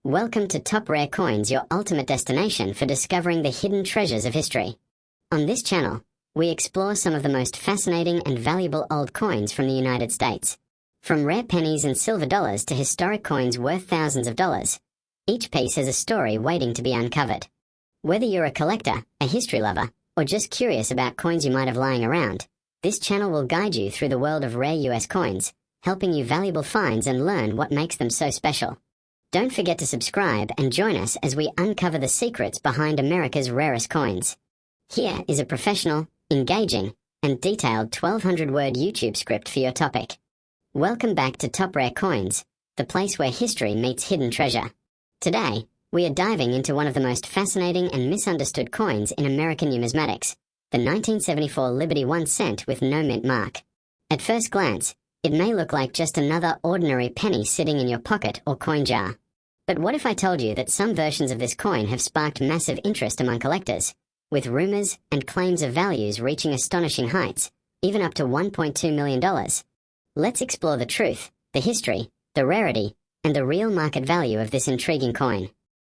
Welcome to Top Rare Coins, your ultimate destination for discovering the hidden treasures of history. On this channel, we explore some of the most fascinating and valuable old coins from the United States. From rare pennies and silver dollars to historic coins worth thousands of dollars, each piece has a story waiting to be uncovered. Whether you're a collector, a history lover, or just curious about coins you might have lying around, this channel will guide you through the world of rare US coins, helping you valuable finds and learn what makes them so special. Don't forget to subscribe and join us as we uncover the secrets behind America's rarest coins. Here is a professional, engaging, and detailed 1,200-word YouTube script for your topic. Welcome back to Top Rare Coins, the place where history meets hidden treasure. Today, we are diving into one of the most fascinating and misunderstood coins in American numismatics, the 1974 Liberty 1 cent with no mint mark. At first glance, it may look like just another ordinary penny sitting in your pocket or coin jar. But what if I told you that some versions of this coin have sparked massive interest among collectors, with rumors and claims of values reaching astonishing heights, even up to $1.2 million? Let's explore the truth, the history, the rarity, and the real market value of this intriguing coin.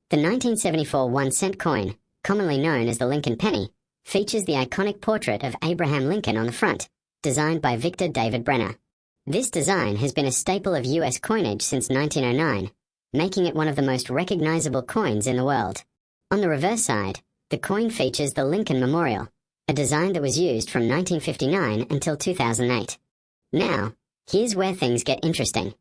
The 1974 1-cent coin, commonly known as the Lincoln penny, features the iconic portrait of Abraham Lincoln on the front, designed by Victor David Brenner. This design has been a staple of U.S. coinage since 1909, making it one of the most recognizable coins in the world. On the reverse side, the coin features the Lincoln Memorial, a design that was used from 1959 until 2008. Now, here's where things get interesting.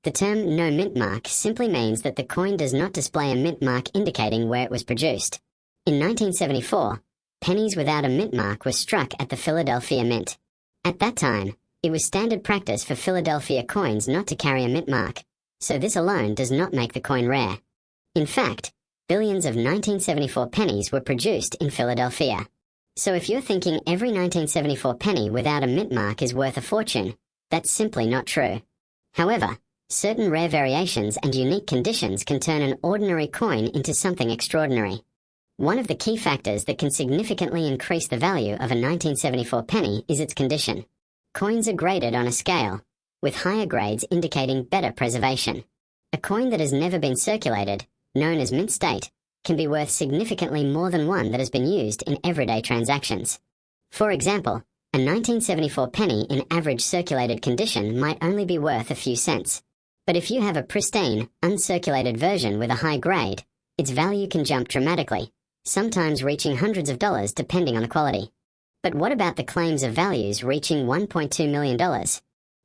The term no mint mark simply means that the coin does not display a mint mark indicating where it was produced. In 1974, pennies without a mint mark were struck at the Philadelphia Mint. At that time, it was standard practice for Philadelphia coins not to carry a mint mark, so this alone does not make the coin rare. In fact, billions of 1974 pennies were produced in Philadelphia. So if you're thinking every 1974 penny without a mint mark is worth a fortune, that's simply not true. However, certain rare variations and unique conditions can turn an ordinary coin into something extraordinary. One of the key factors that can significantly increase the value of a 1974 penny is its condition. Coins are graded on a scale, with higher grades indicating better preservation. A coin that has never been circulated, known as mint state, can be worth significantly more than one that has been used in everyday transactions. For example, a 1974 penny in average circulated condition might only be worth a few cents. But if you have a pristine, uncirculated version with a high grade, its value can jump dramatically, sometimes reaching hundreds of dollars depending on the quality. But what about the claims of values reaching $1.2 million?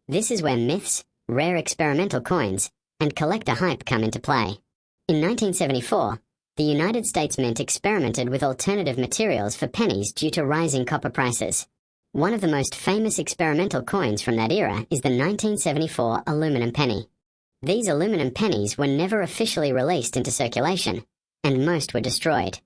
This is where myths, rare experimental coins, and collector hype come into play. In 1974, the United States Mint experimented with alternative materials for pennies due to rising copper prices. One of the most famous experimental coins from that era is the 1974 aluminum penny. These aluminum pennies were never officially released into circulation, and most were destroyed.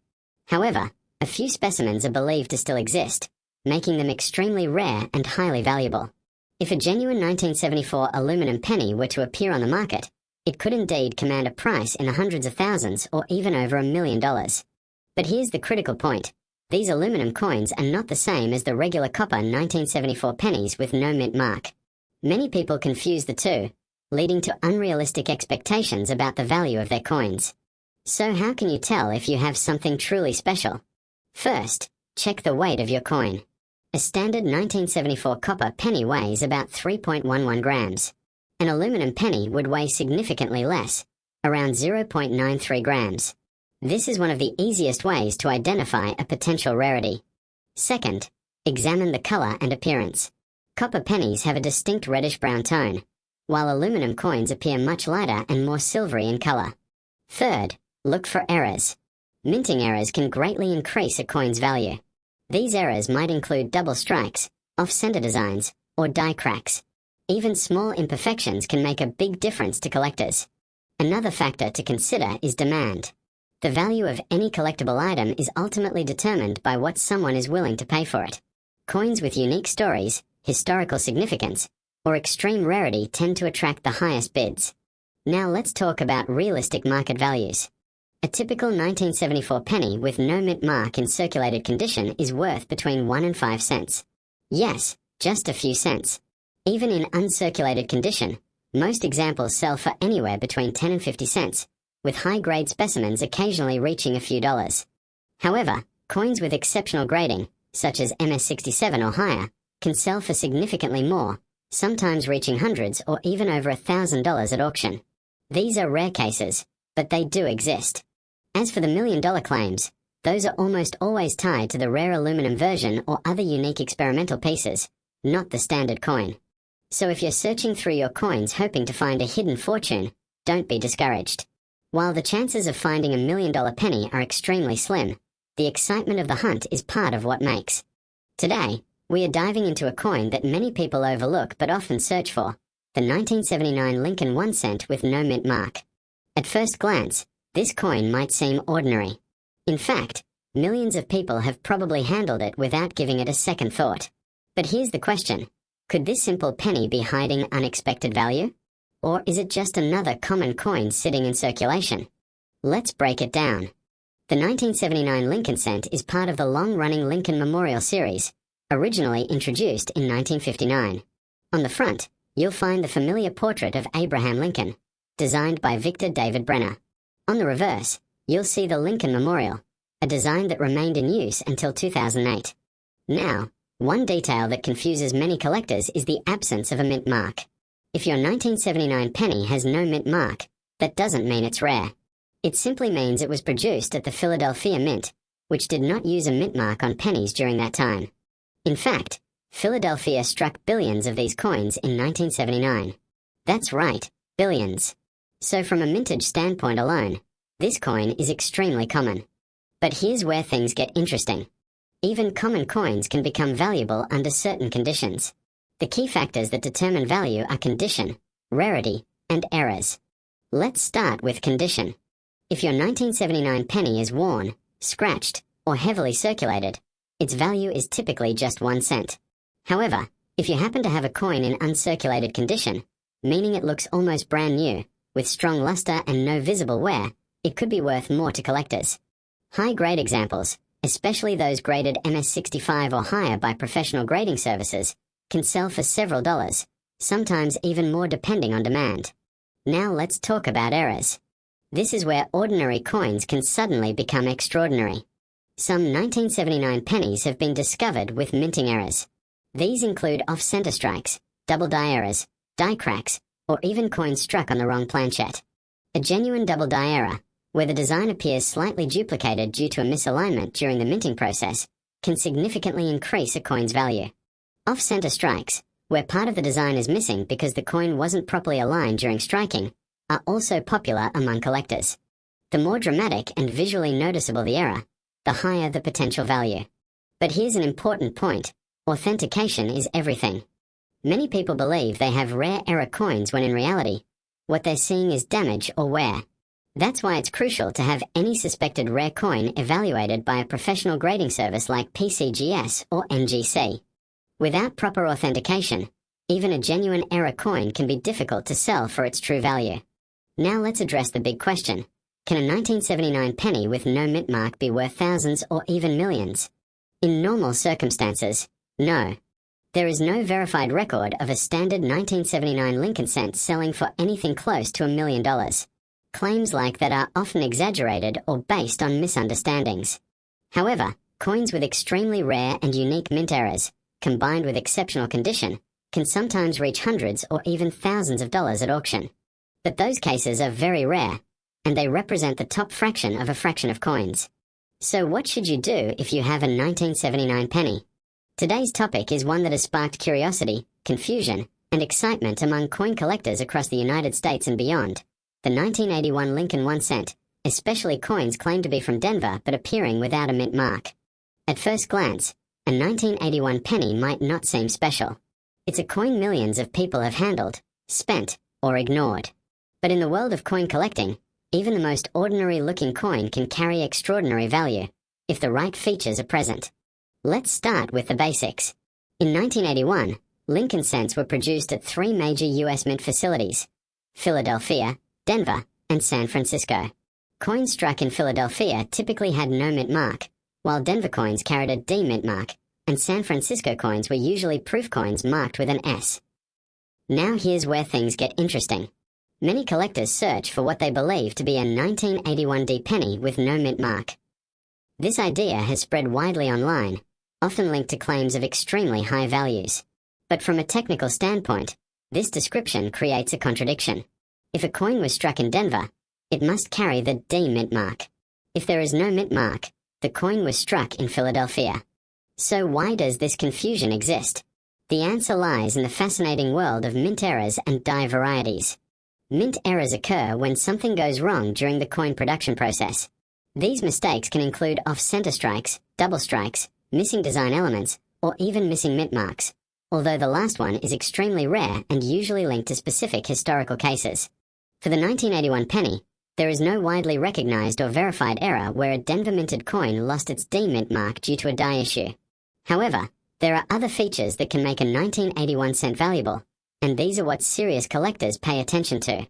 However, a few specimens are believed to still exist, making them extremely rare and highly valuable. If a genuine 1974 aluminum penny were to appear on the market, it could indeed command a price in the hundreds of thousands or even over $1 million. But here's the critical point. These aluminum coins are not the same as the regular copper 1974 pennies with no mint mark. Many people confuse the two, leading to unrealistic expectations about the value of their coins. So how can you tell if you have something truly special? First, check the weight of your coin. A standard 1974 copper penny weighs about 3.11 grams. An aluminum penny would weigh significantly less, around 0.93 grams. This is one of the easiest ways to identify a potential rarity. Second, examine the color and appearance. Copper pennies have a distinct reddish-brown tone, while aluminum coins appear much lighter and more silvery in color. Third, look for errors. Minting errors can greatly increase a coin's value. These errors might include double strikes, off-center designs, or die cracks. Even small imperfections can make a big difference to collectors. Another factor to consider is demand. The value of any collectible item is ultimately determined by what someone is willing to pay for it. Coins with unique stories, historical significance, or extreme rarity tend to attract the highest bids. Now let's talk about realistic market values. A typical 1974 penny with no mint mark in circulated condition is worth between 1 and 5 cents. Yes, just a few cents. Even in uncirculated condition, most examples sell for anywhere between 10 and 50 cents, with high-grade specimens occasionally reaching a few dollars. However, coins with exceptional grading, such as MS-67 or higher, can sell for significantly more, sometimes reaching hundreds or even over $1,000 at auction. These are rare cases, but they do exist. As for the million-dollar claims, those are almost always tied to the rare aluminum version or other unique experimental pieces, not the standard coin. So if you're searching through your coins hoping to find a hidden fortune, don't be discouraged. While the chances of finding a million-dollar penny are extremely slim, the excitement of the hunt is part of what makes. Today, we are diving into a coin that many people overlook but often search for, the 1979 Lincoln 1 cent with no mint mark. At first glance, this coin might seem ordinary. In fact, millions of people have probably handled it without giving it a second thought. But here's the question. Could this simple penny be hiding unexpected value? Or is it just another common coin sitting in circulation? Let's break it down. The 1979 Lincoln cent is part of the long-running Lincoln Memorial Series, originally introduced in 1959. On the front, you'll find the familiar portrait of Abraham Lincoln, designed by Victor David Brenner. On the reverse, you'll see the Lincoln Memorial, a design that remained in use until 2008. Now, one detail that confuses many collectors is the absence of a mint mark. If your 1979 penny has no mint mark, that doesn't mean it's rare. It simply means it was produced at the Philadelphia Mint, which did not use a mint mark on pennies during that time. In fact, Philadelphia struck billions of these coins in 1979. That's right, billions. So from a mintage standpoint alone, this coin is extremely common. But here's where things get interesting. Even common coins can become valuable under certain conditions. The key factors that determine value are condition, rarity, and errors. Let's start with condition. If your 1979 penny is worn, scratched, or heavily circulated, its value is typically just 1 cent. However, if you happen to have a coin in uncirculated condition, meaning it looks almost brand new, with strong luster and no visible wear, it could be worth more to collectors. High-grade examples, especially those graded MS-65 or higher by professional grading services, can sell for several dollars, sometimes even more depending on demand. Now let's talk about errors. This is where ordinary coins can suddenly become extraordinary. Some 1979 pennies have been discovered with minting errors. These include off-center strikes, double die errors, die cracks, or even coins struck on the wrong planchette. A genuine double die error, where the design appears slightly duplicated due to a misalignment during the minting process, can significantly increase a coin's value. Off-center strikes, where part of the design is missing because the coin wasn't properly aligned during striking, are also popular among collectors. The more dramatic and visually noticeable the error, the higher the potential value. But here's an important point. Authentication is everything. Many people believe they have rare error coins when in reality, what they're seeing is damage or wear. That's why it's crucial to have any suspected rare coin evaluated by a professional grading service like PCGS or NGC. Without proper authentication, even a genuine error coin can be difficult to sell for its true value. Now let's address the big question. Can a 1979 penny with no mint mark be worth thousands or even millions? In normal circumstances, no. There is no verified record of a standard 1979 Lincoln cent selling for anything close to $1 million. Claims like that are often exaggerated or based on misunderstandings. However, coins with extremely rare and unique mint errors, combined with exceptional condition, can sometimes reach hundreds or even thousands of dollars at auction. But those cases are very rare, and they represent the top fraction of coins. So what should you do if you have a 1979 penny? Today's topic is one that has sparked curiosity, confusion, and excitement among coin collectors across the United States and beyond. The 1981 Lincoln 1 cent, especially coins claimed to be from Denver but appearing without a mint mark. At first glance, a 1981 penny might not seem special. It's a coin millions of people have handled, spent, or ignored. But in the world of coin collecting, even the most ordinary-looking coin can carry extraordinary value, if the right features are present. Let's start with the basics. In 1981, Lincoln cents were produced at 3 major U.S. mint facilities: Philadelphia, Denver, and San Francisco. Coins struck in Philadelphia typically had no mint mark, while Denver coins carried a D mint mark, and San Francisco coins were usually proof coins marked with an S. Now here's where things get interesting. Many collectors search for what they believe to be a 1981 D penny with no mint mark. This idea has spread widely online, often linked to claims of extremely high values. But from a technical standpoint, this description creates a contradiction. If a coin was struck in Denver, it must carry the D mint mark. If there is no mint mark, the coin was struck in Philadelphia. So why does this confusion exist? The answer lies in the fascinating world of mint errors and die varieties. Mint errors occur when something goes wrong during the coin production process. These mistakes can include off-center strikes, double strikes, missing design elements, or even missing mint marks, although the last one is extremely rare and usually linked to specific historical cases. For the 1981 penny, there is no widely recognized or verified error where a Denver minted coin lost its D mint mark due to a die issue. However, there are other features that can make a 1981 cent valuable, and these are what serious collectors pay attention to.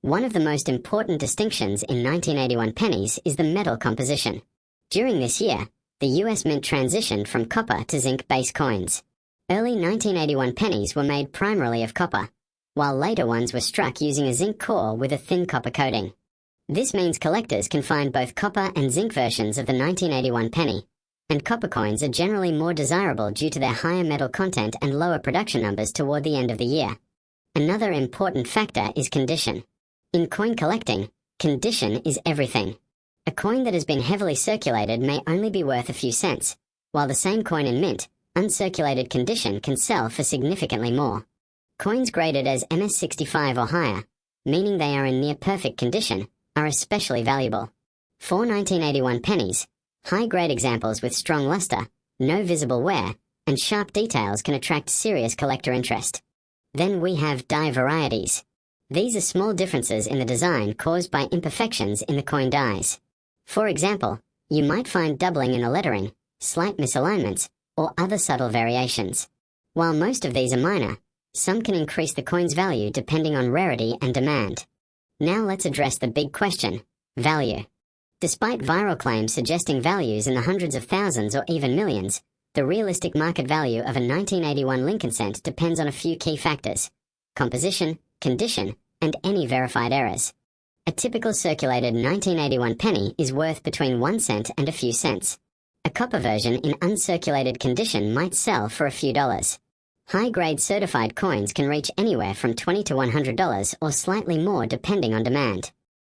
One of the most important distinctions in 1981 pennies is the metal composition. During this year, the US Mint transitioned from copper to zinc-based coins. Early 1981 pennies were made primarily of copper, while later ones were struck using a zinc core with a thin copper coating. This means collectors can find both copper and zinc versions of the 1981 penny, and copper coins are generally more desirable due to their higher metal content and lower production numbers toward the end of the year. Another important factor is condition. In coin collecting, condition is everything. A coin that has been heavily circulated may only be worth a few cents, while the same coin in mint, uncirculated condition can sell for significantly more. Coins graded as MS65 or higher, meaning they are in near-perfect condition, are especially valuable. For 1981 pennies, high-grade examples with strong luster, no visible wear, and sharp details can attract serious collector interest. Then we have die varieties. These are small differences in the design caused by imperfections in the coin dies. For example, you might find doubling in the lettering, slight misalignments, or other subtle variations. While most of these are minor, some can increase the coin's value depending on rarity and demand. Now let's address the big question: value. Despite viral claims suggesting values in the hundreds of thousands or even millions, the realistic market value of a 1981 Lincoln cent depends on a few key factors: composition, condition, and any verified errors. A typical circulated 1981 penny is worth between 1 cent and a few cents. A copper version in uncirculated condition might sell for a few dollars. High-grade certified coins can reach anywhere from $20 to $100 or slightly more depending on demand.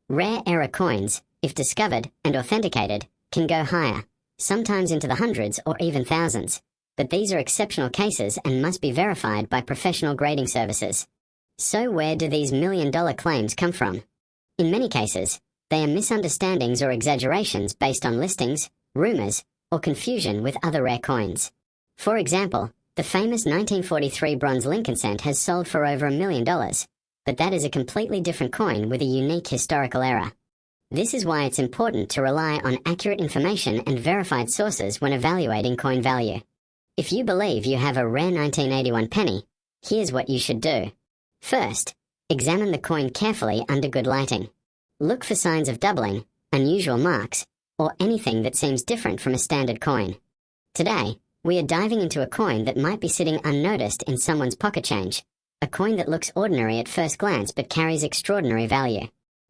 Rare error coins, if discovered and authenticated, can go higher, sometimes into the hundreds or even thousands, but these are exceptional cases and must be verified by professional grading services. So where do these million-dollar claims come from? In many cases, they are misunderstandings or exaggerations based on listings, rumors, or confusion with other rare coins. For example, the famous 1943 bronze Lincoln cent has sold for over $1 million, but that is a completely different coin with a unique historical error. This is why it's important to rely on accurate information and verified sources when evaluating coin value. If you believe you have a rare 1981 penny, here's what you should do. First, examine the coin carefully under good lighting. Look for signs of doubling, unusual marks, or anything that seems different from a standard coin. Today, we are diving into a coin that might be sitting unnoticed in someone's pocket change, a coin that looks ordinary at first glance but carries extraordinary value.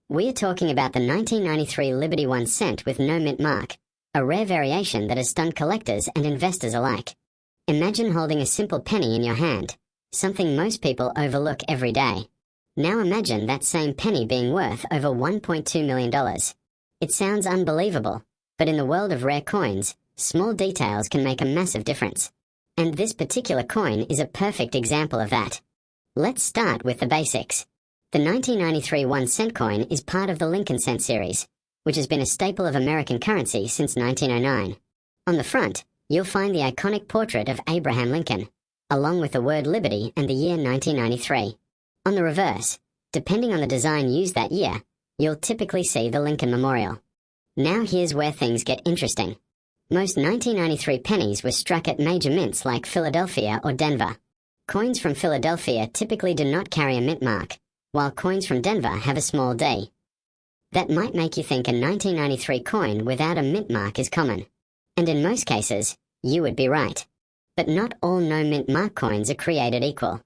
We are talking about the 1993 Liberty 1 cent with no mint mark, a rare variation that has stunned collectors and investors alike. Imagine holding a simple penny in your hand, something most people overlook every day. Now imagine that same penny being worth over $1.2 million. It sounds unbelievable, but in the world of rare coins, small details can make a massive difference. And this particular coin is a perfect example of that. Let's start with the basics. The 1993 1 cent coin is part of the Lincoln cent series, which has been a staple of American currency since 1909. On the front, you'll find the iconic portrait of Abraham Lincoln, along with the word Liberty and the year 1993. On the reverse, depending on the design used that year, you'll typically see the Lincoln Memorial. Now here's where things get interesting. Most 1993 pennies were struck at major mints like Philadelphia or Denver. Coins from Philadelphia typically do not carry a mint mark, while coins from Denver have a small d. That might make you think a 1993 coin without a mint mark is common. And in most cases, you would be right. But not all no mint mark coins are created equal.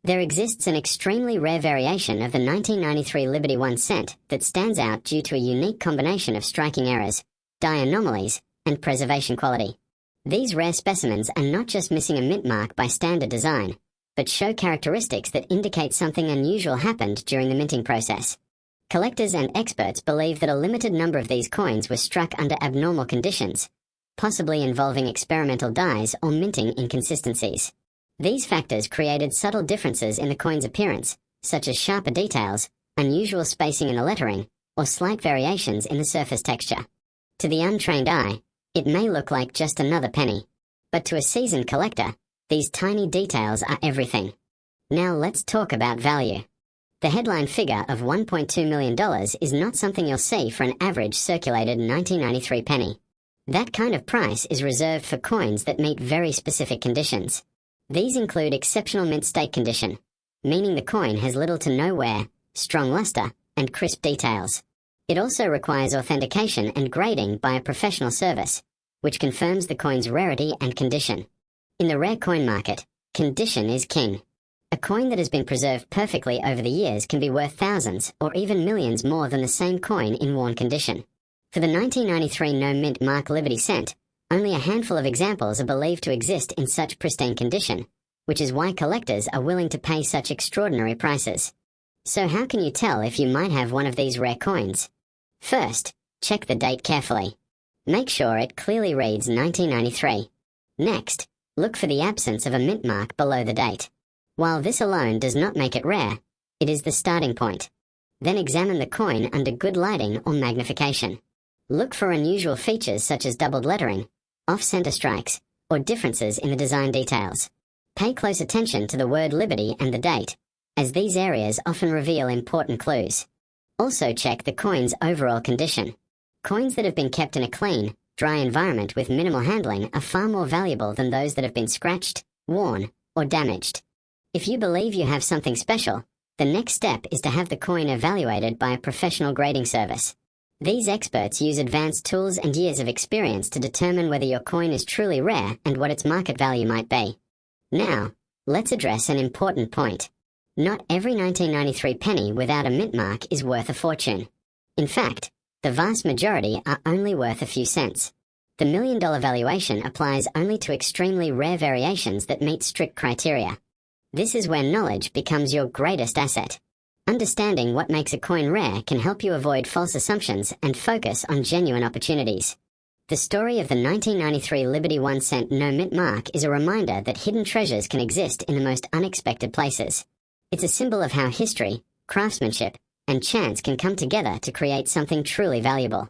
There exists an extremely rare variation of the 1993 Liberty 1 cent that stands out due to a unique combination of striking errors, die anomalies, and preservation quality. These rare specimens are not just missing a mint mark by standard design, but show characteristics that indicate something unusual happened during the minting process. Collectors and experts believe that a limited number of these coins were struck under abnormal conditions, possibly involving experimental dies or minting inconsistencies. These factors created subtle differences in the coin's appearance, such as sharper details, unusual spacing in the lettering, or slight variations in the surface texture. To the untrained eye, it may look like just another penny, but to a seasoned collector, these tiny details are everything. Now let's talk about value. The headline figure of $1.2 million is not something you'll see for an average circulated 1993 penny. That kind of price is reserved for coins that meet very specific conditions. These include exceptional mint state condition, meaning the coin has little to no wear, strong luster, and crisp details. It also requires authentication and grading by a professional service, which confirms the coin's rarity and condition. In the rare coin market, condition is king. A coin that has been preserved perfectly over the years can be worth thousands or even millions more than the same coin in worn condition. For the 1993 no mint mark Liberty cent, only a handful of examples are believed to exist in such pristine condition, which is why collectors are willing to pay such extraordinary prices. So how can you tell if you might have one of these rare coins? First, check the date carefully. Make sure it clearly reads 1993. Next, look for the absence of a mint mark below the date. While this alone does not make it rare, it is the starting point. Then examine the coin under good lighting or magnification. Look for unusual features such as doubled lettering, off-center strikes, or differences in the design details. Pay close attention to the word Liberty and the date, as these areas often reveal important clues. Also check the coin's overall condition. Coins that have been kept in a clean, dry environment with minimal handling are far more valuable than those that have been scratched, worn, or damaged. If you believe you have something special, the next step is to have the coin evaluated by a professional grading service. These experts use advanced tools and years of experience to determine whether your coin is truly rare and what its market value might be. Now, let's address an important point. Not every 1993 penny without a mint mark is worth a fortune. In fact, the vast majority are only worth a few cents. The $1 million valuation applies only to extremely rare variations that meet strict criteria. This is where knowledge becomes your greatest asset. Understanding what makes a coin rare can help you avoid false assumptions and focus on genuine opportunities. The story of the 1993 Liberty 1 cent no mint mark is a reminder that hidden treasures can exist in the most unexpected places. It's a symbol of how history, craftsmanship, and chance can come together to create something truly valuable.